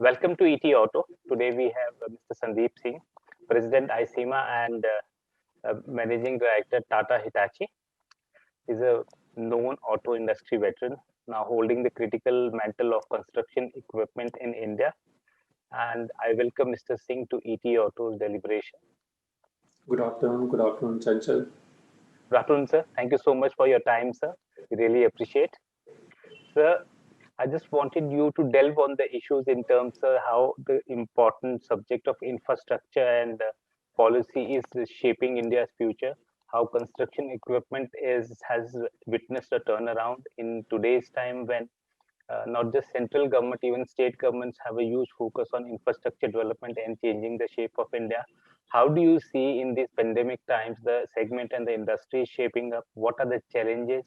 Welcome to ET Auto. Today we have Mr. Sandeep Singh, President ICMA and Managing Director Tata Hitachi. He's a known auto industry veteran, now holding the critical mantle of construction equipment in India. And I welcome Mr. Singh to ET Auto's deliberation. Good afternoon, Chanchal. Good afternoon, sir. Thank you so much for your time, sir. We really appreciate. Sir, I just wanted you to delve on the issues in terms of how the important subject of infrastructure and policy is shaping India's future. How construction equipment has witnessed a turnaround in today's time when not just central government, even state governments have a huge focus on infrastructure development and changing the shape of India. How do you see in these pandemic times the segment and the industry shaping up? What are the challenges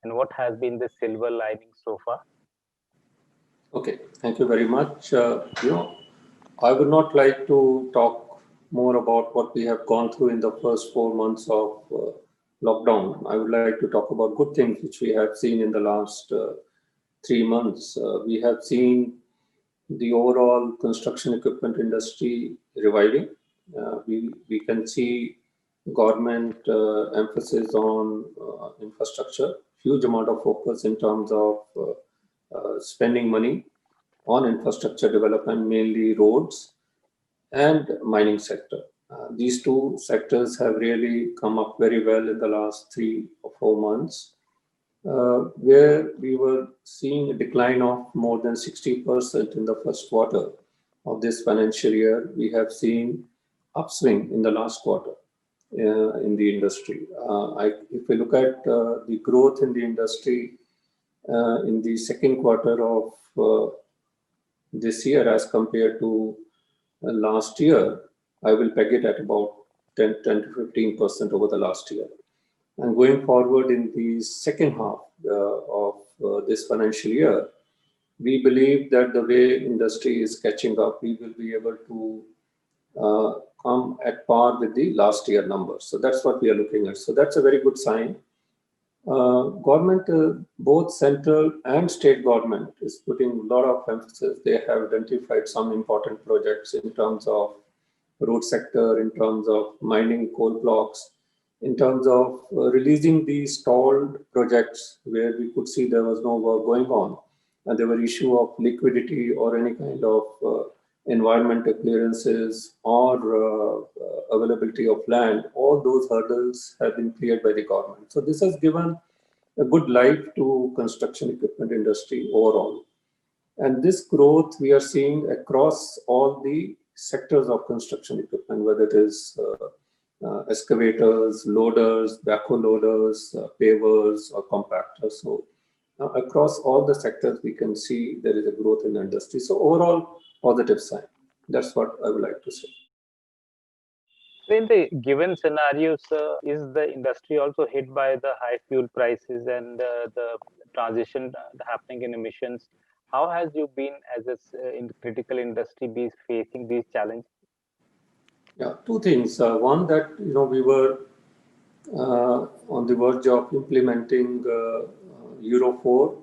and what has been the silver lining so far? Okay, thank you very much. I would not like to talk more about what we have gone through in the first 4 months of lockdown. I would like to talk about good things which we have seen in the last 3 months. We have seen the overall construction equipment industry reviving. We can see government emphasis on infrastructure, huge amount of focus in terms of spending money on infrastructure development, mainly roads and mining sector. These two sectors have really come up very well in the last 3 or 4 months, where we were seeing a decline of more than 60% in the first quarter of this financial year. We have seen upswing in the last quarter in the industry. If we look at the growth in the industry in the second quarter of this year as compared to last year, I will peg it at about 10 to 15% over the last year. And going forward in the second half of this financial year, we believe that the way industry is catching up, we will be able to come at par with the last year numbers. So that's what we are looking at. So that's a very good sign. Government, both central and state government, is putting a lot of emphasis. They have identified some important projects in terms of road sector, in terms of mining coal blocks, in terms of releasing the stalled projects where we could see there was no work going on, and there were issue of liquidity or any kind of environmental clearances or availability of land. All those hurdles have been cleared by the government. So this has given a good life to construction equipment industry overall. And this growth we are seeing across all the sectors of construction equipment, whether it is excavators, loaders, backhoe loaders, pavers, or compactors. So across all the sectors, we can see there is a growth in the industry. So overall, positive sign. That's what I would like to say. So in the given scenarios, is the industry also hit by the high fuel prices and the transition happening in emissions? How has you been as a in critical industry be facing these challenges? Yeah, two things. One that we were on the verge of implementing Euro 4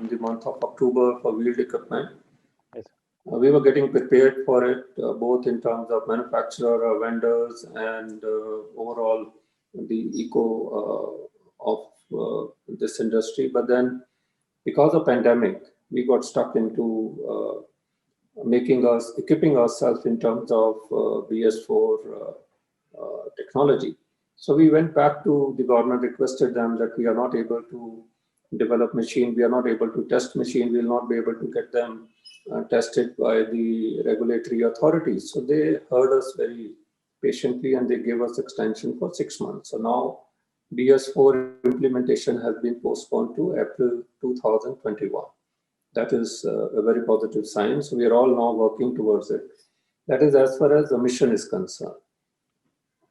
in the month of October for wheeled equipment. Yes. We were getting prepared for it, both in terms of manufacturer, vendors, and overall the eco of this industry. But then, because of pandemic, we got stuck into equipping ourselves in terms of BS4 technology. So we went back to the government, requested them that we are not able to develop machine, we are not able to test machine, we will not be able to get them tested by the regulatory authorities. So they heard us very patiently and they gave us extension for 6 months. So now BS4 implementation has been postponed to April 2021. That is a very positive sign. So we are all now working towards it. That is as far as the mission is concerned.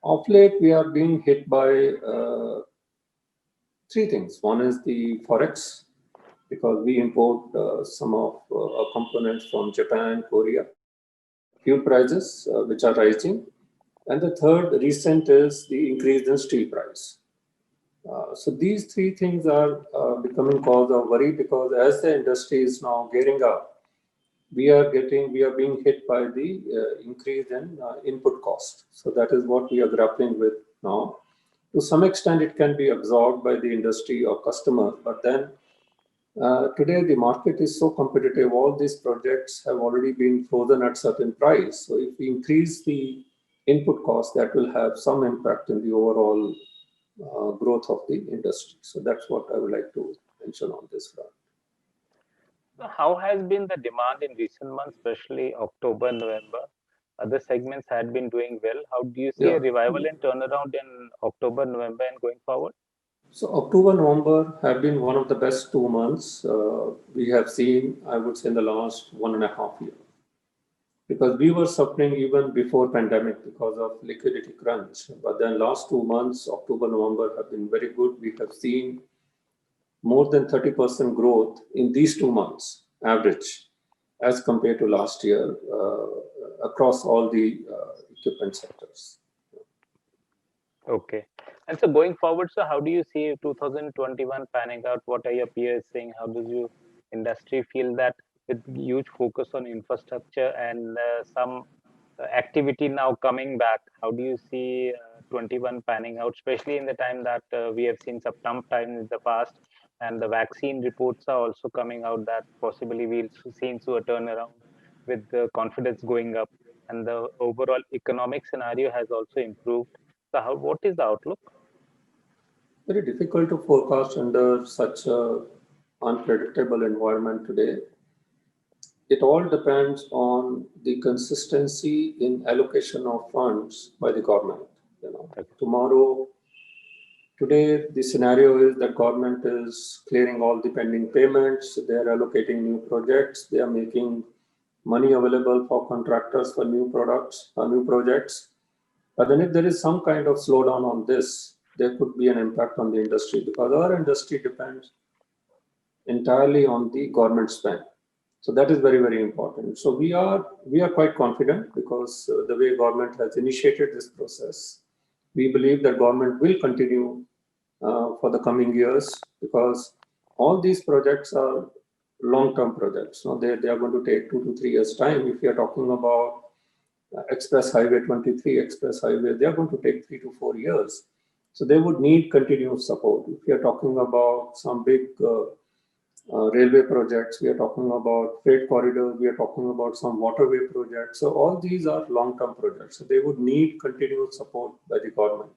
Of late, we are being hit by three things. One is the Forex, because we import some of our components from Japan, Korea. Fuel prices, which are rising. And the third recent is the increase in steel price. So these three things are becoming cause of worry, because as the industry is now gearing up, we are being hit by the increase in input cost. So that is what we are grappling with now. To some extent, it can be absorbed by the industry or customer, but then today the market is so competitive. All these projects have already been frozen at certain price. So if we increase the input cost, that will have some impact in the overall growth of the industry. So that's what I would like to mention on this front. So how has been the demand in recent months, especially October, November? Other segments had been doing well. How do you see Yeah. a revival and turnaround in October, November, and going forward? So October, November have been one of the best 2 months we have seen, I would say, in the last 1.5 years. Because we were suffering even before pandemic because of liquidity crunch. But then last 2 months, October, November, have been very good. We have seen more than 30% growth in these 2 months, average, as compared to last year across all the equipment sectors. Okay. And so going forward, so how do you see 2021 panning out? What are your peers saying? How does your industry feel that with huge focus on infrastructure and some activity now coming back, how do you see 21 panning out, especially in the time that we have seen some tough times in the past, and the vaccine reports are also coming out that possibly we'll see a turnaround with the confidence going up, and the overall economic scenario has also improved. So, what is the outlook? Very difficult to forecast under such a unpredictable environment today. It all depends on the consistency in allocation of funds by the government. Tomorrow, today the scenario is that government is clearing all the pending payments. They are allocating new projects. They are making money available for contractors for new products, new projects. But then if there is some kind of slowdown on this, there could be an impact on the industry because our industry depends entirely on the government spend. So that is very, very important. So we are quite confident because the way government has initiated this process, we believe that government will continue for the coming years because all these projects are long-term projects. No, they are going to take 2 to 3 years time. If you are talking about Express Highway 23, Express Highway, they are going to take 3 to 4 years. So they would need continuous support. If you are talking about some big railway projects, we are talking about freight corridors, we are talking about some waterway projects. So all these are long-term projects. So they would need continuous support by the government.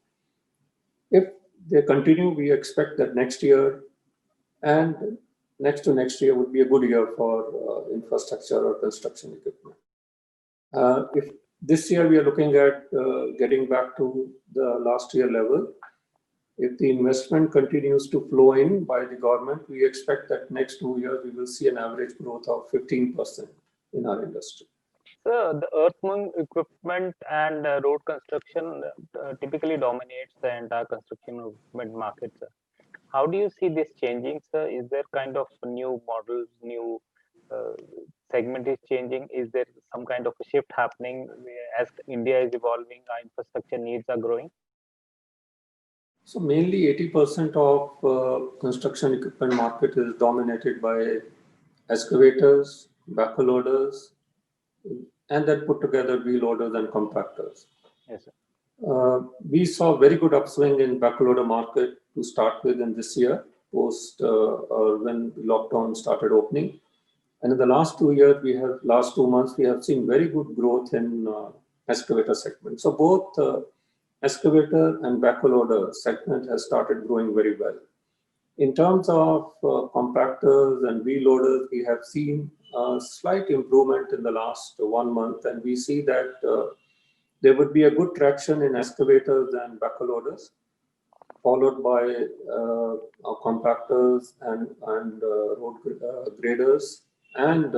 If they continue, we expect that next year and next to next year would be a good year for infrastructure or construction equipment. If this year we are looking at getting back to the last year level, if the investment continues to flow in by the government, we expect that next 2 years we will see an average growth of 15% in our industry. So, the earth moving equipment and road construction typically dominates the entire construction equipment market, sir. How do you see this changing, sir? Is there kind of new models, new uh, segment is changing? Is there some kind of a shift happening as India is evolving, our infrastructure needs are growing? So mainly 80% of construction equipment market is dominated by excavators, backhoe loaders, and then put together wheel loaders and compactors. Yes, sir. We saw very good upswing in backhoe loader market to start with in this year, post or when lockdown started opening. And in the last 2 years, last 2 months, we have seen very good growth in excavator segment. So both excavator and backhoe loader segment has started growing very well. In terms of compactors and wheel loaders, we have seen a slight improvement in the last 1 month, and we see that there would be a good traction in excavators and backhoe loaders, followed by compactors and road graders and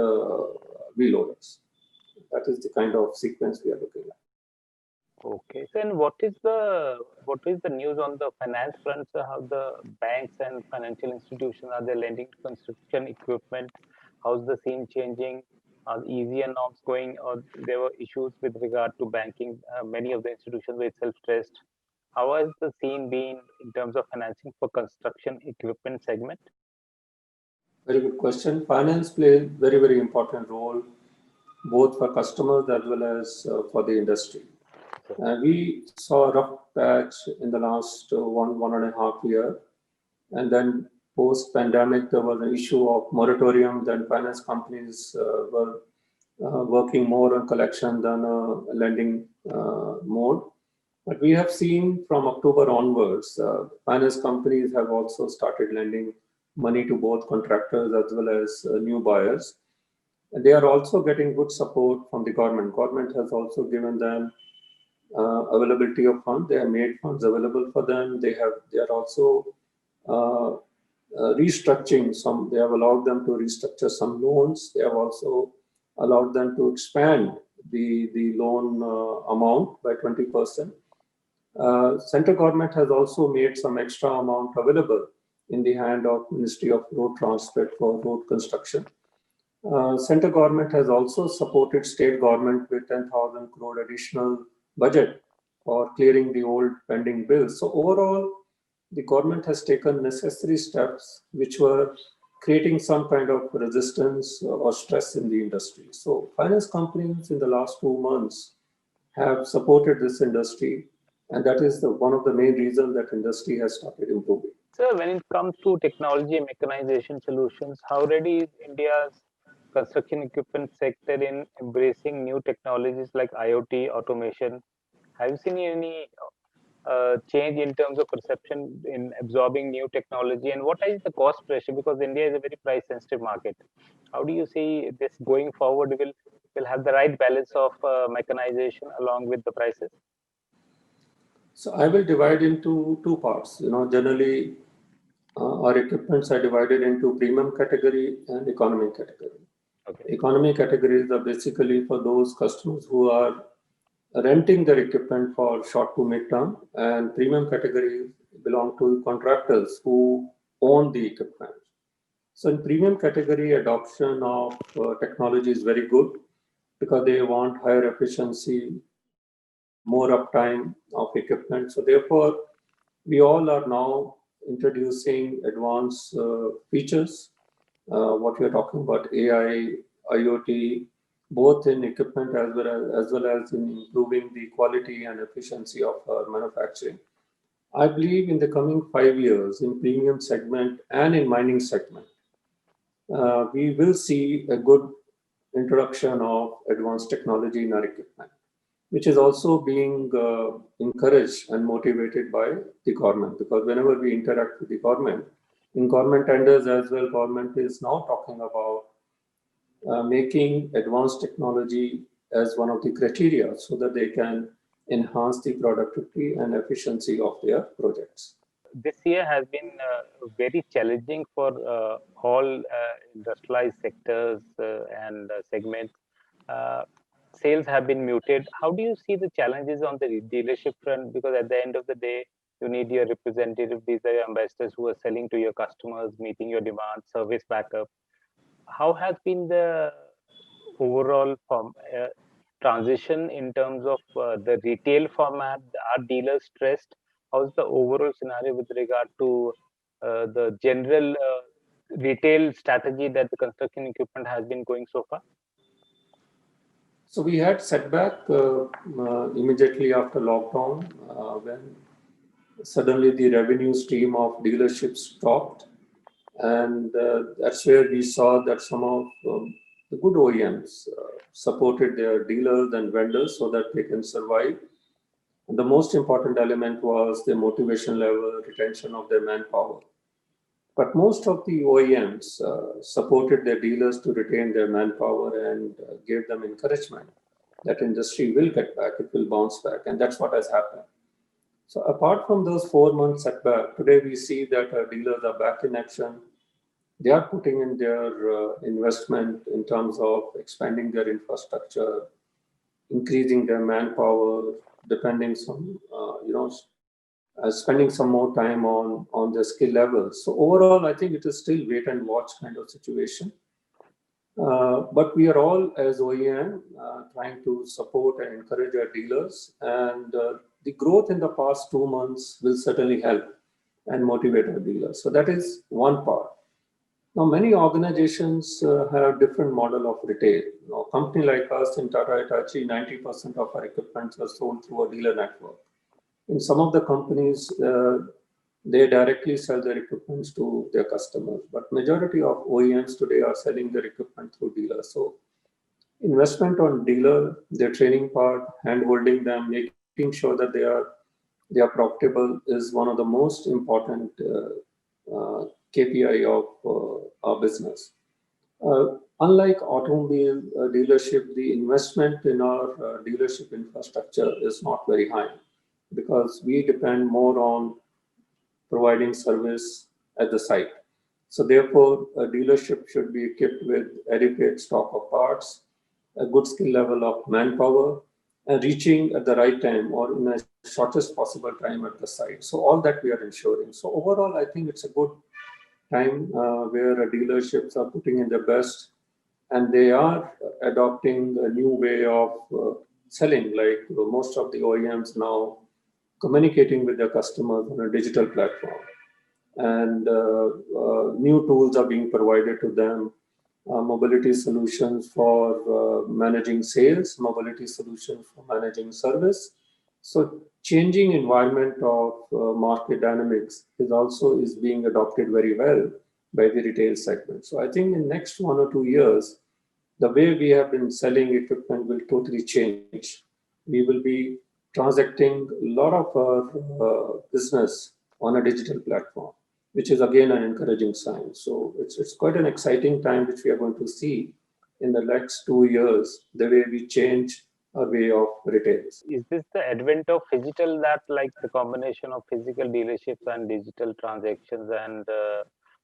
wheel loaders. That is the kind of sequence we are looking at. Okay. So, and what is the news on the finance front, sir? How the banks and financial institutions are they lending to construction equipment? How's the scene changing? Are easier norms going, or there were issues with regard to banking? Many of the institutions were self-stressed. How has the scene been in terms of financing for construction equipment segment? Very good question. Finance plays very, very important role both for customers as well as for the industry. We saw a rough patch in the last 1.5 year, and then post-pandemic there was an issue of moratorium. Then finance companies were working more on collection than lending mode. But we have seen from October onwards, finance companies have also started lending money to both contractors as well as new buyers. And they are also getting good support from the government. Government has also given them availability of funds. They have made funds available for them. They are also restructuring some. They have allowed them to restructure some loans. They have also allowed them to expand the loan amount by 20%. Central government has also made some extra amount available in the hand of Ministry of Road Transport for road construction. Central government has also supported state government with 10,000 crore additional budget for clearing the old pending bills. So overall, the government has taken necessary steps which were creating some kind of resistance or stress in the industry. So finance companies in the last 2 months have supported this industry, and that is one of the main reasons that industry has started improving. Sir, when it comes to technology and mechanization solutions, how ready is India's construction equipment sector in embracing new technologies like IoT, automation? Have you seen any change in terms of perception in absorbing new technology, and what is the cost pressure, because India is a very price sensitive market? How do you see this going forward? Will have the right balance of mechanization along with the prices? So I will divide into two parts. Generally our equipments are divided into premium category and economy category. Okay. Economy categories are basically for those customers who are renting their equipment for short to mid-term, and premium categories belong to contractors who own the equipment. So in premium category, adoption of technology is very good because they want higher efficiency, more uptime of equipment. So therefore, we all are now introducing advanced features. What we are talking about, AI, IoT, both in equipment as well as in improving the quality and efficiency of our manufacturing. I believe in the coming 5 years, in premium segment and in mining segment, we will see a good introduction of advanced technology in our equipment, which is also being encouraged and motivated by the government, because whenever we interact with the government, in government tenders as well, government is now talking about making advanced technology as one of the criteria so that they can enhance the productivity and efficiency of their projects. This year has been very challenging for all industrialized sectors and segments. Sales have been muted. How do you see the challenges on the dealership front? Because at the end of the day, you need your representative, these are your ambassadors who are selling to your customers, meeting your demand, service backup. How has been the overall transition in terms of the retail format? Are dealers stressed? How's the overall scenario with regard to the general retail strategy that the construction equipment has been going so far? So we had setback immediately after lockdown when suddenly the revenue stream of dealerships stopped, and that's where we saw that some of the good OEMs supported their dealers and vendors so that they can survive. And the most important element was the motivation level, retention of their manpower. But most of the OEMs supported their dealers to retain their manpower and gave them encouragement that industry will get back, it will bounce back, and that's what has happened. So apart from those 4 months setback, today we see that our dealers are back in action. They are putting in their investment in terms of expanding their infrastructure, increasing their manpower, depending some, spending some more time on their skill levels. So overall, I think it is still wait and watch kind of situation. But we are all, as OEM, trying to support and encourage our dealers, and the growth in the past 2 months will certainly help and motivate our dealers. So that is one part. Now, many organizations have different model of retail. Now, a company like us in Tata Hitachi, 90% of our equipment are sold through a dealer network. In some of the companies, they directly sell their equipment to their customers, but majority of OEMs today are selling their equipment through dealers. So investment on dealer, their training part, hand holding them, making sure that they are profitable is one of the most important KPI of our business. Unlike automobile dealership, the investment in our dealership infrastructure is not very high because we depend more on providing service at the site. So therefore, a dealership should be equipped with adequate stock of parts, a good skill level of manpower, and reaching at the right time or in a shortest possible time at the site. So all that we are ensuring. So overall, I think it's a good time where dealerships are putting in their best and they are adopting a new way of selling. Like most of the OEMs now communicating with their customers on a digital platform, and new tools are being provided to them. Mobility solutions for managing sales, mobility solutions for managing service. So changing environment of market dynamics is being adopted very well by the retail segment. So I think in next 1 or 2 years, the way we have been selling equipment will totally change. We will be transacting a lot of our business on a digital platform, which is again an encouraging sign. So it's quite an exciting time which we are going to see in the next 2 years, the way we change our way of retail. Is this the advent of phygital, that like the combination of physical dealerships and digital transactions and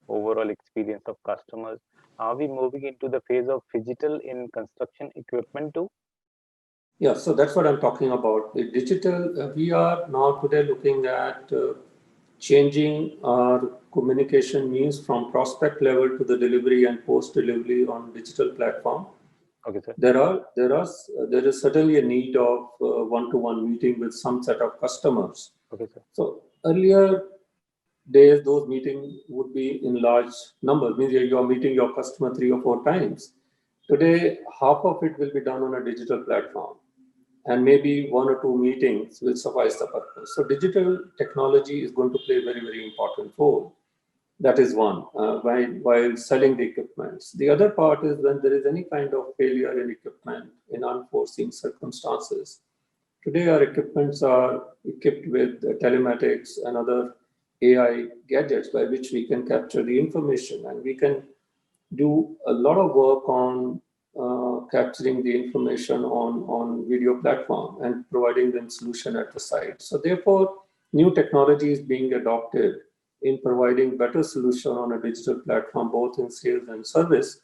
overall experience of customers? Are we moving into the phase of phygital in construction equipment too? Yeah, so that's what I'm talking about. The digital, we are now today looking at changing our communication means from prospect level to the delivery and post delivery on digital platform. Okay, sir. There is certainly a need of one-to-one meeting with some set of customers. Okay, sir. So earlier days, those meetings would be in large numbers. Means you are meeting your customer 3 or 4 times. Today, half of it will be done on a digital platform, and maybe 1 or 2 meetings will suffice the purpose. So digital technology is going to play a very, very important role. That is one, while selling the equipment. The other part is when there is any kind of failure in equipment in unforeseen circumstances. Today, our equipments are equipped with telematics and other AI gadgets by which we can capture the information, and we can do a lot of work on capturing the information on video platform and providing them solution at the site. So therefore, new technology is being adopted in providing better solution on a digital platform, both in sales and service.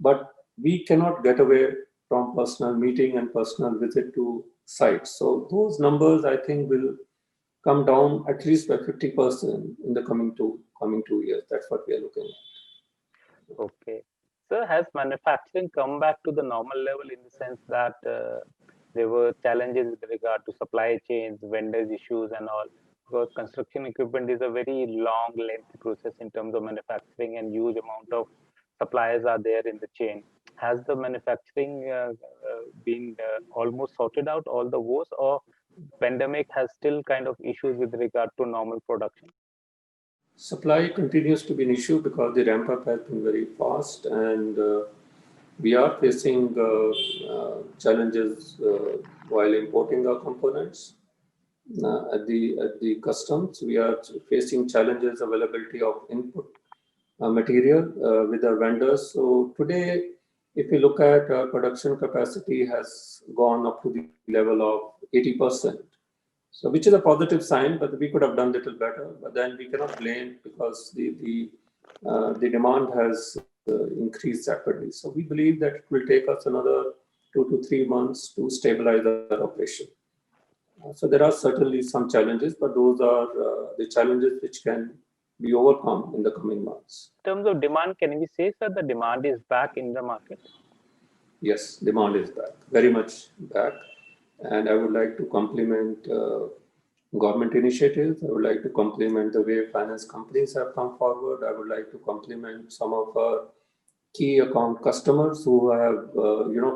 But we cannot get away from personal meeting and personal visit to sites. So those numbers, I think, will come down at least by 50% in the coming 2 years. That's what we are looking at. Okay. So has manufacturing come back to the normal level in the sense that there were challenges with regard to supply chains, vendors issues and all? Because construction equipment is a very long, lengthy process in terms of manufacturing, and huge amount of suppliers are there in the chain. Has the manufacturing been almost sorted out, all the woes, or pandemic has still kind of issues with regard to normal production? Supply continues to be an issue because the ramp up has been very fast, and we are facing challenges while importing our components. At the customs, we are facing challenges availability of input material with our vendors. So today, if you look at our production capacity has gone up to the level of 80%. So which is a positive sign, but we could have done little better. But then we cannot blame because the demand has increased rapidly. So we believe that it will take us another 2 to 3 months to stabilize our operation. So there are certainly some challenges, but those are the challenges which can be overcome in the coming months. In terms of demand, can we say, sir, the demand is back in the market? Yes, demand is back, very much back. And I would like to compliment government initiatives. I would like to compliment the way finance companies have come forward. I would like to compliment some of our key account customers who have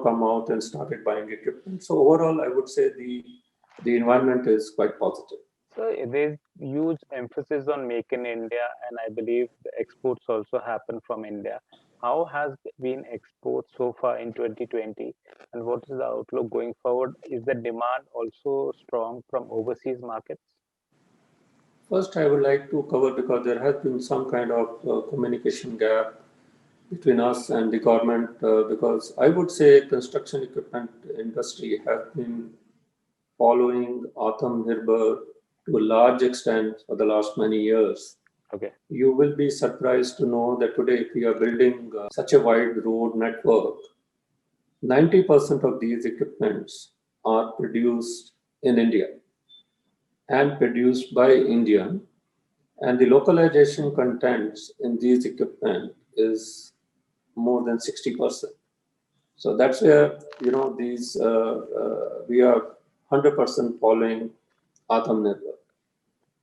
come out and started buying equipment. So overall, I would say the environment is quite positive. So there's huge emphasis on Make in India, and I believe the exports also happen from India. How has been exports so far in 2020, and what is the outlook going forward? Is the demand also strong from overseas markets? First, I would like to cover because there has been some kind of communication gap between us and the government because I would say construction equipment industry has been following Atmanirbhar to a large extent for the last many years. Okay. You will be surprised to know that today, if we are building such a wide road network, 90% of these equipments are produced in India and produced by Indian, and the localization contents in these equipment is more than 60%. So that's where these we are 100% following Atmanirbhar.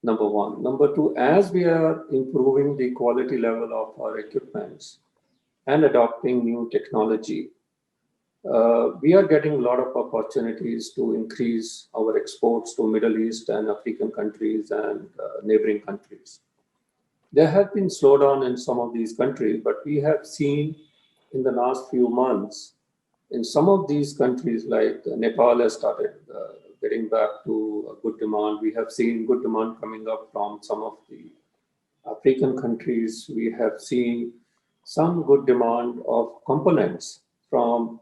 Number one. Number two, as we are improving the quality level of our equipments and adopting new technology, we are getting a lot of opportunities to increase our exports to Middle East and African countries and neighboring countries. There has been slowdown in some of these countries, but we have seen in the last few months in some of these countries like Nepal has started getting back to a good demand. We have seen good demand coming up from some of the African countries. We have seen some good demand of components from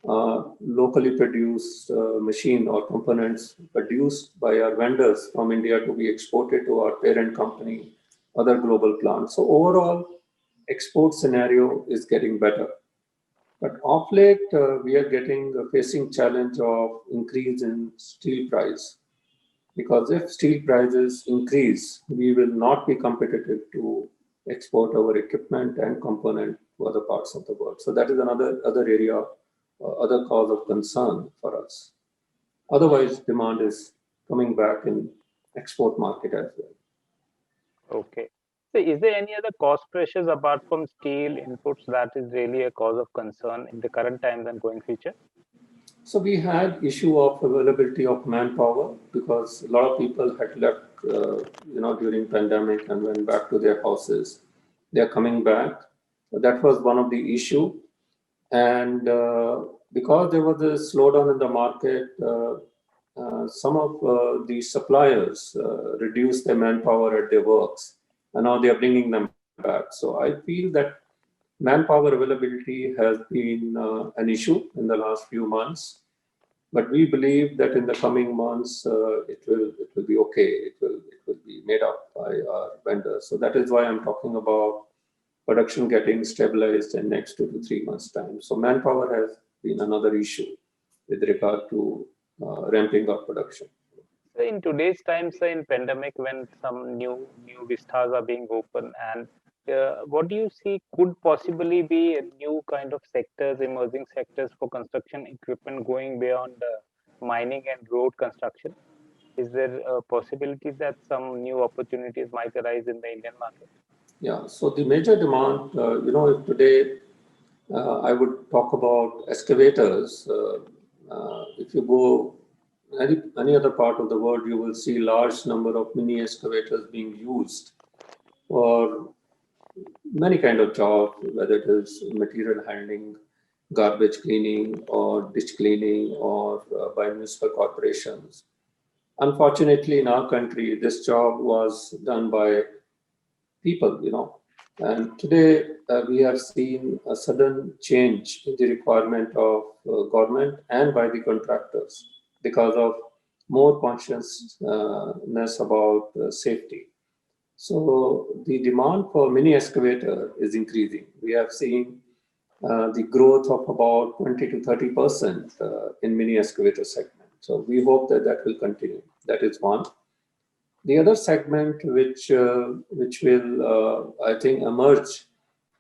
locally produced machine or components produced by our vendors from India to be exported to our parent company, other global plants. So overall, export scenario is getting better. But of late, we are facing challenge of increase in steel price. Because if steel prices increase, we will not be competitive to export our equipment and component to other parts of the world. So that is another area, other cause of concern for us. Otherwise, demand is coming back in export market as well. Okay. So is there any other cost pressures apart from steel inputs that is really a cause of concern in the current times and going future? So we had issue of availability of manpower because a lot of people had left, during pandemic and went back to their houses. They are coming back. That was one of the issue, and because there was a slowdown in the market, some of the suppliers reduced their manpower at their works, and now they are bringing them back. So I feel that manpower availability has been an issue in the last few months, but we believe that in the coming months it will be okay. It will be made up by our vendors. So that is why I'm talking about production getting stabilized in next 2 to 3 months time. So manpower has been another issue with regard to ramping up production. So in today's times, in pandemic, when some new vistas are being opened, and what do you see could possibly be a new kind of sectors, emerging sectors for construction equipment going beyond mining and road construction? Is there a possibility that some new opportunities might arise in the Indian market? Yeah, so the major demand, if today I would talk about excavators. If you go any other part of the world, you will see large number of mini excavators being used for many kind of jobs, whether it is material handling, garbage cleaning, or ditch cleaning, or by municipal corporations. Unfortunately, in our country, this job was done by people. And today, we have seen a sudden change in the requirement of government and by the contractors because of more consciousness about safety. So the demand for mini excavator is increasing. We have seen the growth of about 20 to 30% in mini excavator segment. So we hope that that will continue. That is one. The other segment which will, I think, emerge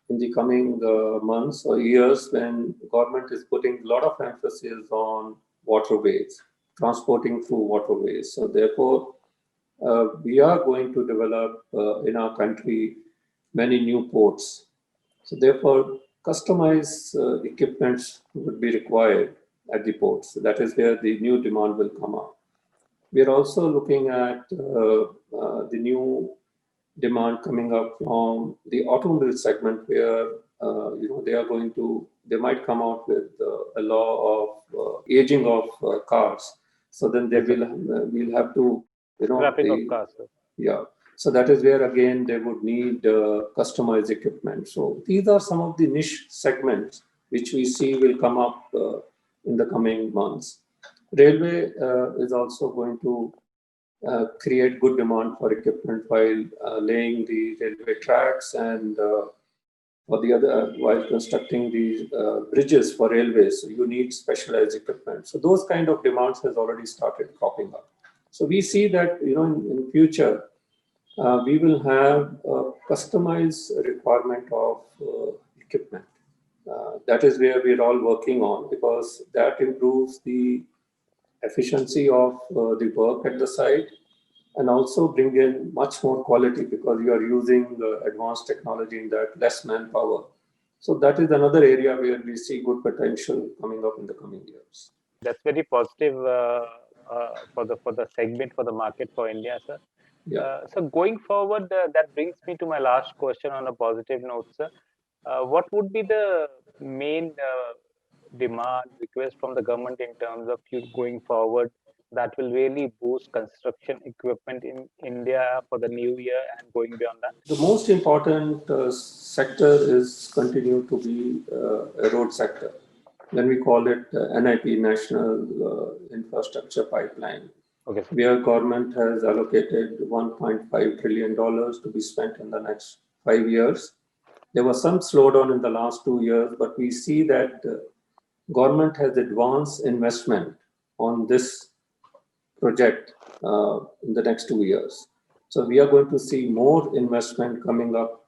in the coming months or years when government is putting a lot of emphasis on waterways, transporting through waterways. So therefore, we are going to develop in our country many new ports. So therefore, customized equipments would be required at the ports. So that is where the new demand will come up. We are also looking at the new demand coming up from the automobile segment, where they might come out with a law of aging of cars. So then we'll have to Scrapping of cars, sir. yeah. So that is where again they would need customized equipment. So these are some of the niche segments which we see will come up in the coming months. Railway is also going to create good demand for equipment while laying the railway tracks and while constructing the bridges for railways. So you need specialized equipment. So those kind of demands has already started cropping up. So we see that in future we will have a customized requirement of equipment. That is where we're all working on, because that improves the efficiency of the work at the site, and also bring in much more quality, because you are using advanced technology in that, less manpower. So that is another area where we see good potential coming up in the coming years. That's very positive for the segment, for the market, for India, sir. Yeah. So going forward, that brings me to my last question on a positive note, sir. What would be the main demand request from the government in terms of you going forward that will really boost construction equipment in India for the new year and going beyond that? The most important sector is continue to be a road sector. When we call it NIP, National Infrastructure Pipeline, Okay, sir. where government has allocated $1.5 trillion to be spent in the next 5 years. There was some slowdown in the last 2 years, but we see that government has advanced investment on this project in the next 2 years. So we are going to see more investment coming up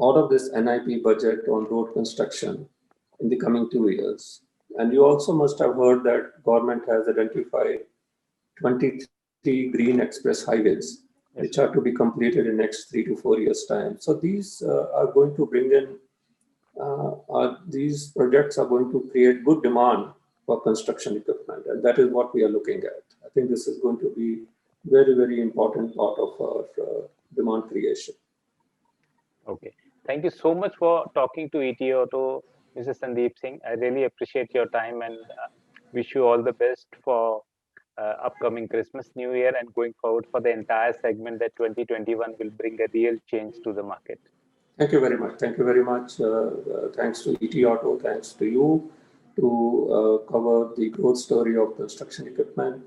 out of this NIP budget on road construction in the coming 2 years. And you also must have heard that government has identified 23 green express highways, yes, which are to be completed in next 3 to 4 years' time. So these are going to bring in, these projects are going to create good demand for construction equipment, and that is what we are looking at. I think this is going to be very, very important part of our demand creation. Okay. Thank you so much for talking to ET Auto, Mr. Sandeep Singh. I really appreciate your time and wish you all the best for upcoming Christmas, New Year, and going forward for the entire segment that 2021 will bring a real change to the market. Thank you very much. Thank you very much. Thanks to ET Auto, thanks to you to cover the growth story of construction equipment.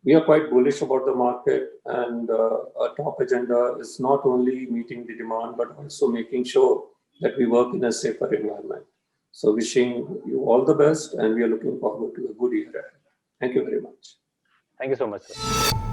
We are quite bullish about the market, and our top agenda is not only meeting the demand, but also making sure that we work in a safer environment. So wishing you all the best, and we are looking forward to a good year ahead. Thank you very much. Thank you so much, sir.